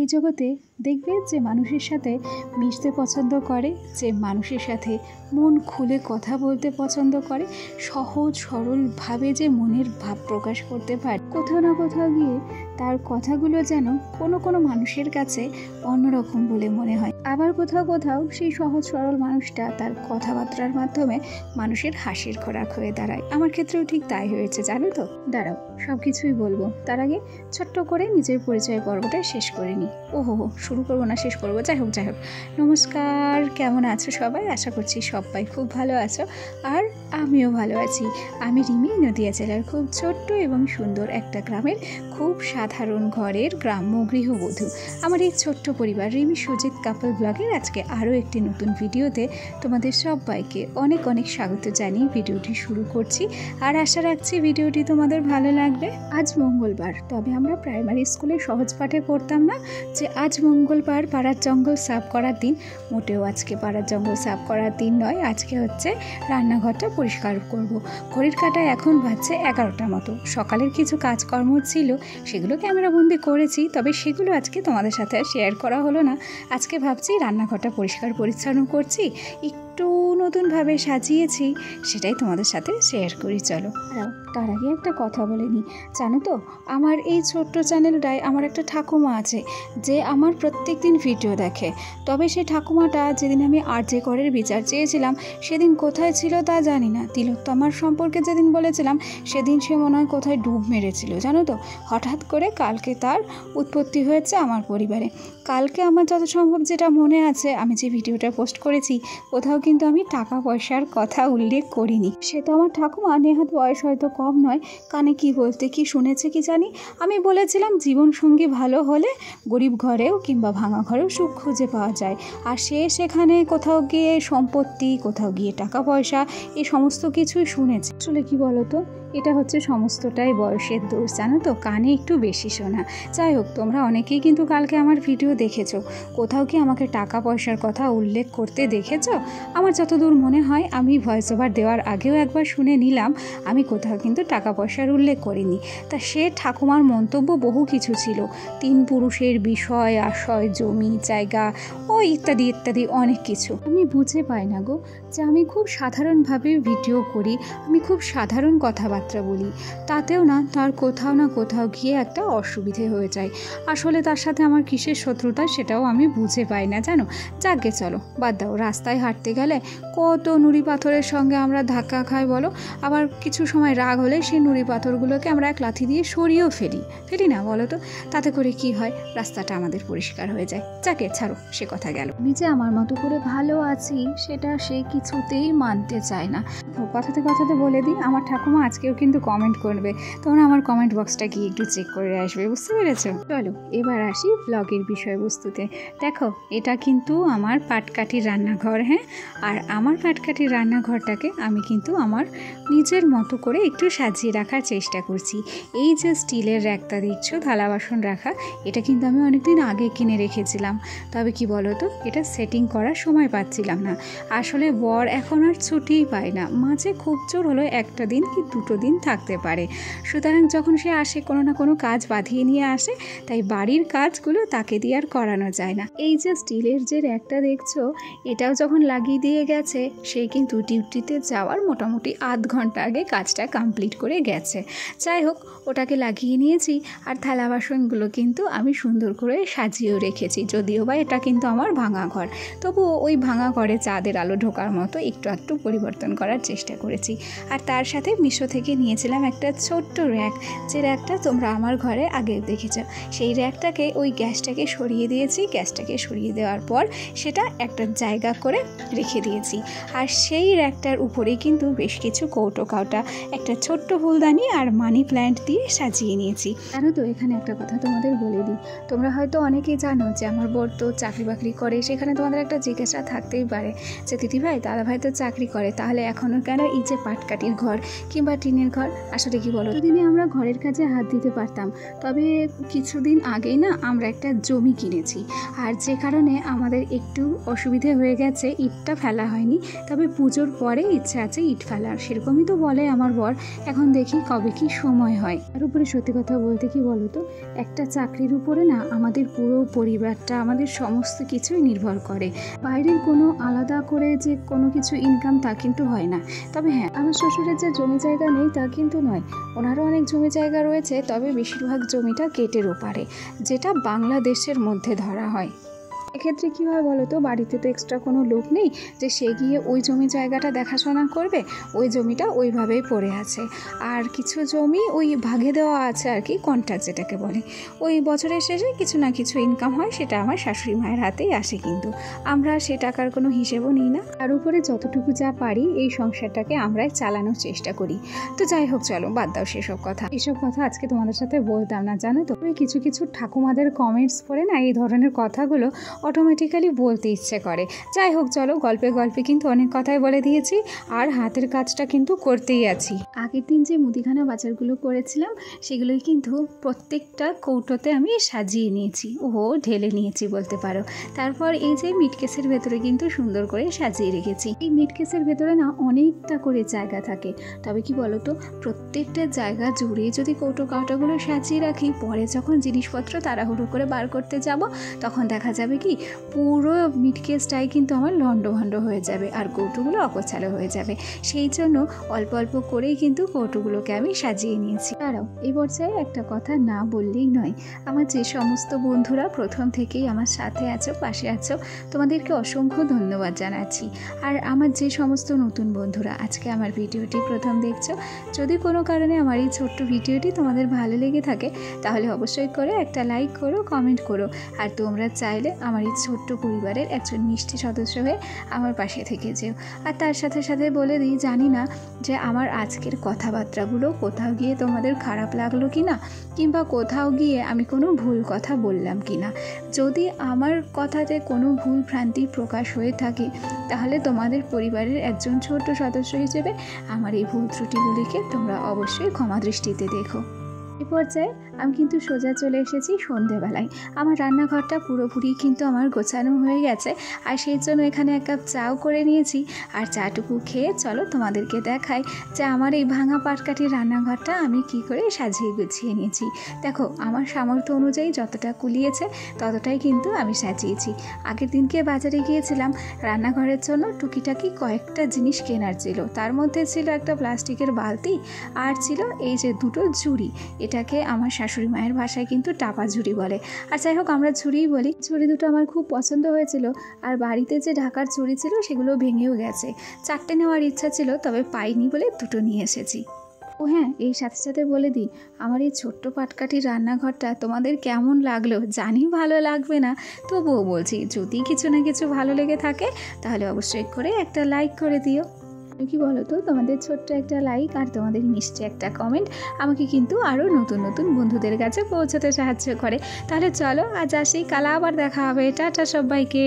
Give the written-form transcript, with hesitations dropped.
এই জগতে দেখবে যে মানুষের সাথে মিশতে পছন্দ করে, যে মানুষের সাথে মন খুলে কথা বলতে পছন্দ করে, সহজ সরলভাবে যে মনের ভাব প্রকাশ করতে পারে, কোথাও না কোথাও গিয়ে তার কথাগুলো যেন কোনো মানুষের কাছে অন্যরকম বলে মনে হয়। আবার কোথাও কোথাও সেই সহজ সরল মানুষটা তার কথাবার্তার মাধ্যমে মানুষের হাসির খোরাক হয়ে দাঁড়ায়। আমার ক্ষেত্রেও ঠিক তাই হয়েছে, জানো তো। দাঁড়াও, সব কিছুই বলবো, তার আগে ছোট্ট করে নিজের পরিচয় পর্বটা শেষ করে নিই। ওহো, শুরু করবো না শেষ করবো? যাই হোক। নমস্কার, কেমন আছো সবাই? আশা করছি সবাই খুব ভালো আছো, আর আমিও ভালো আছি। আমি রিমি, নদিয়া জেলার খুব ছোট্ট এবং সুন্দর একটা গ্রামের খুব সাধারণ ঘরের গ্রাম্য গৃহবধূ। আমার এই ছোট্ট পরিবার রিমি সুজিত কাপল ব্লগের আজকে আরও একটি নতুন ভিডিওতে তোমাদের সবাইকে অনেক অনেক স্বাগত জানিয়ে ভিডিওটি শুরু করছি, আর আশা রাখছি ভিডিওটি তোমাদের ভালো লাগবে। আজ মঙ্গলবার, তবে আমরা প্রাইমারি স্কুলে সহজ পাঠে পড়তাম না যে আজ মঙ্গলবার পাড়ার জঙ্গল সাফ করার দিন। মোটেও আজকে পাড়ার জঙ্গল সাফ করার দিন নয়, আজকে হচ্ছে রান্নাঘরটা পরিষ্কার করব। ঘড়ির কাঁটায় এখন বাজছে 11টার মতো। সকালের কিছু কাজকর্ম ছিল, সেগুলো ক্যামেরাবন্দি করেছি, তবে সেগুলো আজকে তোমাদের সাথে শেয়ার করা হলো না। আজকে ভাবছি রান্নাঘরটা পরিষ্কার পরিচ্ছন্ন করছি, একটু নতুনভাবে সাজিয়েছি, সেটাই তোমাদের সাথে শেয়ার করি। চলো। তার আগে একটা কথা বলে নিই, জানো তো আমার এই ছোট্ট চ্যানেলটায় আমার একটা ঠাকুমা আছে যে আমার প্রত্যেক দিন ভিডিও দেখে। তবে সেই ঠাকুমাটা যেদিন আমি আরজে করের বিচার চেয়েছিলাম সেদিন কোথায় ছিল তা জানি না। তিলোত্তমার সম্পর্কে যেদিন বলেছিলাম সেদিন সে মনে হয় কোথায় ডুব মেরেছিল, জানো তো। হঠাৎ করে কালকে তার উৎপত্তি হয়েছে আমার পরিবারে। কালকে আমার যত সম্ভব যেটা মনে আছে, আমি যে ভিডিওটা পোস্ট করেছি কোথাও কিন্তু আমি টাকা পয়সার কথা উল্লেখ করিনি। সে তো আমার ঠাকুমা, নেহাত বয়স হয়তো কম নয়, কানে কি বলতে কি শুনেছে কি জানি। আমি বলেছিলাম জীবনসঙ্গী ভালো হলে গরিব ঘরেও কিংবা ভাঙা ঘরেও সুখ খুঁজে পাওয়া যায়, আর সে সেখানে কোথাও গিয়ে সম্পত্তি, কোথাও গিয়ে টাকা পয়সা, এই সমস্ত কিছুই শুনেছে। আসলে কি বলতো, এটা হচ্ছে সমস্তটাই বয়সের দোষ, জানো তো, কানে একটু বেশি শোনা। যাই হোক, তোমরা অনেকেই কিন্তু কালকে আমার ভিডিও দেখেছো, কোথাও কি আমাকে টাকা পয়সার কথা উল্লেখ করতে দেখেছো? আমার যতদূর মনে হয়, আমি ভয়েস ওভার দেওয়ার আগেও একবার শুনে নিলাম, আমি কোথাও কিন্তু টাকা পয়সার উল্লেখ করিনি। তা সে ঠাকুমার মন্তব্য বহু কিছু ছিল, 3 পুরুষের বিষয়, আশয়, জমি জায়গা, ও ইত্যাদি ইত্যাদি অনেক কিছু। আমি বুঝে পাই না গো, যে আমি খুব সাধারণভাবে ভিডিও করি, আমি খুব সাধারণ কথাবার্তা বলি, তাতেও না তার কোথাও না কোথাও গিয়ে একটা অসুবিধে হয়ে যায়। আসলে তার সাথে আমার কিসের শত্রুতা সেটাও আমি বুঝে পাই না, জানো। যাকে চলো, বাদ দাও। রাস্তায় হাঁটতে গেলে কত নুড়ি পাথরের সঙ্গে আমরা ধাক্কা খাই বলো, আবার কিছু সময় রাগ হলে সেই নুড়ি পাথরগুলোকে আমরা এক লাথি দিয়ে সরিয়েও ফেলি না বলো তো। তাতে করে কি হয়, রাস্তাটা আমাদের পরিষ্কার হয়ে যায়। যাকে ছাড়ো, সে কথা গেল। আমি যে আমার মতো করে ভালো আছি সেটা সে কিছুতেই মানতে চায় না। কথাতে বলে দিই, আমার ঠাকুমা আজকেও কিন্তু কমেন্ট করবে, তোমরা আমার কমেন্ট বক্সটা গিয়ে একটু চেক করে আসবে, বুঝতে পেরেছো? চলো এবার আসি ব্লগের বিষয়বস্তুতে। দেখো, এটা কিন্তু আমার পাটকাঠির রান্নাঘর, হ্যাঁ। আর আমার পাটকাঠির রান্নাঘরটাকে আমি কিন্তু আমার নিজের মতো করে একটু সাজিয়ে রাখার চেষ্টা করছি। এই যে স্টিলের র্যাকটা দেখছো থালা বাসন রাখা, এটা কিন্তু আমি অনেকদিন আগে কিনে রেখেছিলাম। তবে কি বলো তো, এটা সেটিং করার সময় পাচ্ছিলাম না। আসলে বর এখন আর ছুটিই পায় না, মাঝে খুব জোর হলো 1টা দিন কি 2টো দিন থাকতে পারে। সুতরাং যখন সে আসে কোনো না কোনো কাজ বাঁধিয়ে নিয়ে আসে, তাই বাড়ির কাজগুলো তাকে দিয়ে আর করানো যায় না। এই যে স্টিলের যে র্যাকটা দেখছো, এটাও যখন লাগিয়ে দিয়ে গেছে, সে কিন্তু ডিউটিতে যাওয়ার মোটামুটি আধ ঘন্টা আগে কাজটা কমপ্লিট করে গেছে। যাই হোক, ওটাকে লাগিয়ে নিয়েছি, আর থালা বাসনগুলো কিন্তু আমি সুন্দর করে সাজিয়েও রেখেছি। যদিও বা এটা কিন্তু আমার ভাঙা ঘর, তবুও ওই ভাঙা ঘরে চাঁদের আলো ঢোকার মতো একটু পরিবর্তন করার চেষ্টা করেছি। আর তার সাথে মিশো থেকে নিয়েছিলাম একটা ছোট্ট র্যাক, যে র্যাকটা তোমরা আমার ঘরে আগে দেখেছ। সেই র্যাকটাকে ওই গ্যাসটাকে সরিয়ে দিয়েছি, গ্যাসটাকে সরিয়ে দেওয়ার পর সেটা একটা জায়গা করে রেখে দিয়েছি। আর সেই র্যাকটার উপরেই কিন্তু বেশ কিছু কৌটো কাউটা, একটা ছোট্ট ফুলদানি আর মানি প্ল্যান্ট দিয়ে সাজিয়ে নিয়েছি। জানো তো, এখানে একটা কথা তোমাদের বলে দিই, তোমরা হয়তো অনেকেই জানো যে আমার বর তো চাকরি বাকরি করে। সেখানে তোমাদের একটা জিজ্ঞাসা থাকতেই পারে যে দিদিভাই, দাদাভাই তো চাকরি করে, তাহলে এখনও কেন এই যে পাটকাঠির ঘর কিংবা টিন টিনের ঘর। আসলে কি বলো, দিনে আমরা ঘরের কাজে হাত দিতে পারতাম, তবে কিছুদিন আগেই না আমরা একটা জমি কিনেছি, আর যে কারণে আমাদের একটু অসুবিধে হয়ে গেছে, ইটটা ফেলা হয়নি। তবে পুজোর পরে ইচ্ছা আছে ইট ফেলার, সেরকমই তো বলে আমার বর। এখন দেখি কবে কি সময় হয়। তার উপরে সত্যি কথা বলতে কি বলো তো, একটা চাকরির উপরে না আমাদের পুরো পরিবারটা, আমাদের সমস্ত কিছুই নির্ভর করে। বাইরের কোনো আলাদা করে যে কোনো কিছু ইনকাম তা কিন্তু হয় না। তবে হ্যাঁ, আমার শ্বশুরের যে জমি জায়গা নেই তা কিন্তু নয়, ওনারও অনেক জমি জায়গা রয়েছে, তবে বেশিরভাগ জমিটা গেটের ওপারে, যেটা বাংলাদেশের মধ্যে ধরা হয়। এক্ষেত্রে কী হয় বলো তো, বাড়িতে তো এক্সট্রা কোনো লোক নেই যে সে গিয়ে ওই জমি জায়গাটা দেখাশোনা করবে, ওই জমিটা ওইভাবেই পড়ে আছে। আর কিছু জমি ওই ভাগে দেওয়া আছে আর কি, কন্ট্রাক্ট যেটাকে বলে। ওই বছরের শেষে কিছু না কিছু ইনকাম হয়, সেটা আমার শাশুড়ি মায়ের হাতেই আসে, কিন্তু আমরা সে টাকার কোনো হিসেবও নিই না। তার উপরে যতটুকু যা পারি এই সংসারটাকে আমরাই চালানোর চেষ্টা করি। তো যাই হোক, চলো বাদ দাও সেসব কথা। এসব কথা আজকে তোমাদের সাথে বলতাম না, জানো তো। কিছু কিছু ঠাকুমাদের কমেন্টস পড়ে না এই ধরনের কথাগুলো অটোমেটিক্যালি বলতে ইচ্ছে করে। যাই হোক, চলো গল্পে গল্পে কিন্তু অনেক কথাই বলে দিয়েছি, আর হাতের কাজটা কিন্তু করতেই আছি। আগের দিন যে মুদিখানা বাজারগুলো করেছিলাম সেগুলোই কিন্তু প্রত্যেকটা কৌটোতে আমি সাজিয়ে নিয়েছি, ঢেলে নিয়েছি বলতে পারো। তারপর এই যে মিটকেসের ভেতরে কিন্তু সুন্দর করে সাজিয়ে রেখেছি। এই মিটকেসের ভেতরে না অনেকটা করে জায়গা থাকে, তবে কি বলো তো, প্রত্যেকটা জায়গা জুড়ে যদি কৌটো কাউটাগুলো সাজিয়ে রাখি, পরে যখন জিনিসপত্র তাড়াহুড়ো করে বার করতে যাব, তখন দেখা যাবে কি পুরো মিটকেসটাই কিন্তু আমার লন্ডভন্ড হয়ে যাবে, আর কৌটোগুলো অগোছালো হয়ে যাবে। সেই জন্য অল্প অল্প করেই কিন্তু কৌটোগুলোকে আমি সাজিয়ে নিয়েছি। তারাও এই পর্যায়ে একটা কথা না বললেই নয়, আমার যে সমস্ত বন্ধুরা প্রথম থেকেই আমার সাথে আছো, পাশে আছো, তোমাদেরকে অসংখ্য ধন্যবাদ জানাচ্ছি। আর আমার যে সমস্ত নতুন বন্ধুরা আজকে আমার ভিডিওটি প্রথম দেখছো, যদি কোনো কারণে আমার এই ছোট্ট ভিডিওটি তোমাদের ভালো লেগে থাকে, তাহলে অবশ্যই করে একটা লাইক করো, কমেন্ট করো। আর তোমরা চাইলে আমার এই ছোট্ট পরিবারের একজন মিষ্টি সদস্য হয়ে আমার পাশে থেকে যেও। আর তার সাথে সাথে বলে দিই, জানি না যে আমার আজকের কথাবার্তাগুলো কোথাও গিয়ে তোমাদের খারাপ লাগলো কি না, কিংবা কোথাও গিয়ে আমি কোনো ভুল কথা বললাম কি না। যদি আমার কথাতে কোনো ভুল ভ্রান্তি প্রকাশ হয়ে থাকে, তাহলে তোমাদের পরিবারের একজন ছোট্ট সদস্য হিসেবে আমার এই ভুল ত্রুটিগুলিকে তোমরা অবশ্যই ক্ষমা দৃষ্টিতে দেখো। এই পর্যায়ে আমি কিন্তু সোজা চলে এসেছি সন্ধেবেলায়। আমার রান্নাঘরটা পুরোপুরি কিন্তু আমার গোছানো হয়ে গেছে, আর সেই জন্য এখানে এক কাপ চাও করে নিয়েছি। আর চাটুকু খেয়ে চলো তোমাদেরকে দেখাই যে আমার এই ভাঙা পাটকাঠির রান্নাঘরটা আমি কি করে সাজিয়ে গুছিয়ে নিয়েছি। দেখো, আমার সামর্থ্য অনুযায়ী যতটা কুলিয়েছে ততটাই কিন্তু আমি সাজিয়েছি। আগের দিনকে বাজারে গিয়েছিলাম রান্নাঘরের জন্য টুকিটাকি কয়েকটা জিনিস কেনার ছিল। তার মধ্যে ছিল একটা প্লাস্টিকের বালতি, আর ছিল এই যে দুটো ঝুড়ি। এটাকে আমার শাশুড়ি মায়ের ভাষায় কিন্তু টাপা ঝুড়ি বলে, আর যাই হোক আমরা ঝুড়িই বলি। ঝুড়ি দুটো আমার খুব পছন্দ হয়েছিল, আর বাড়িতে যে ঢাকার ঝুড়ি ছিল সেগুলো ভেঙেও গেছে। 4টে নেওয়ার ইচ্ছা ছিল, তবে পাইনি বলে 2টো নিয়ে এসেছি। ও হ্যাঁ, এই সাথে সাথে বলে দিই, আমার এই ছোট্ট পাটকাঠির রান্নাঘরটা তোমাদের কেমন লাগলো, জানি ভালো লাগবে না, তবুও বলছি যদি কিছু না কিছু ভালো লেগে থাকে তাহলে অবশ্যই করে একটা লাইক করে দিও। কি বলো তো, তোমাদের ছোট্ট একটা লাইক আর তোমাদের মিষ্টি একটা কমেন্ট আমাকে কিন্তু আরও নতুন নতুন বন্ধুদের কাছে পৌঁছাতে সাহায্য করে। তাহলে চলো আজ আসি, কাল আবার দেখা হবে। টাটা সবাইকে।